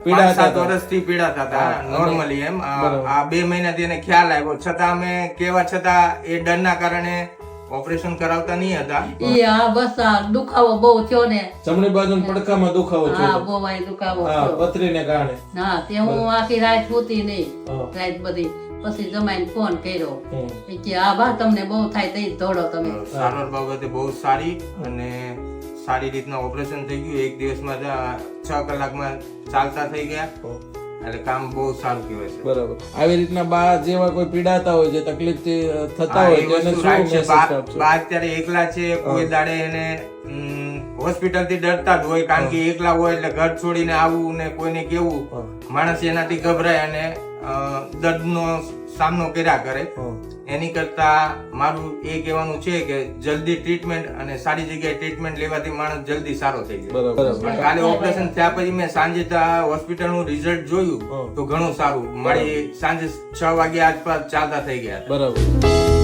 5-7 વર્ષથી પીડાતા હતા નોર્મલી એમ. આ 2 મહિનાથી એને ખ્યાલ આવ્યો, છતાં અમે કેવા છતાં એ ડરના કારણે ઓપરેશન કરાવતા નહીં હતા. હા બસ આ દુખાવો બહુ થયો ને, જમણી બાજુ પડખામાં દુખાવો હા થયો. બહુ આ દુખાવો હા, થયો. પથરીને કારણે. હા તે હું આખી રાત સૂતી નહીં, હા. રાત બધી. પછી જમાઈને ફોન કર્યો હમ. એ કે આ બા તમને બહુ થાય તઈ દોડો તમે. સારવાર બાબતે બહુ સારી અને સારી રીતના ઓપરેશન થઈ ગયું. 1 દિવસમાં 6 કલાકમાં ચાલતા થઈ ગયા. એટલે કામ બહુ સારું કહેવાય છે. બરાબર. આવી રીતના બા જેવા કોઈ પીડાતા હોય, જે તકલીફથી થતા હા, હોય, એ તેને વસ્તુ શું right છે. મેસેજ આપશો? બા અત્યારે એકલા છે, કોઈ દાડે એને હોસ્પિટલ થી ડરતા જ હોય, કારણ કે એકલા હોય એટલે ઘર છોડીને આવવું ને કોઈને કેવું, માણસ એનાથી ગભરાય અને દર્દનો સામનો કર્યા કરે. એની કરતા મારું એ કહેવાનું છે કે જલ્દી ટ્રીટમેન્ટ અને સારી જગ્યાએ ટ્રીટમેન્ટ લેવાથી માણસ જલ્દી સારો થઈ જાય. બરાબર. કાલે ઓપરેશન થયા પછી મેં સાંજે હોસ્પિટલ નું રિઝલ્ટ જોયું તો ઘણું સારું. મારી સાંજે 6 વાગ્યા આસપાસ ચાલતા થઈ ગયા. બરાબર.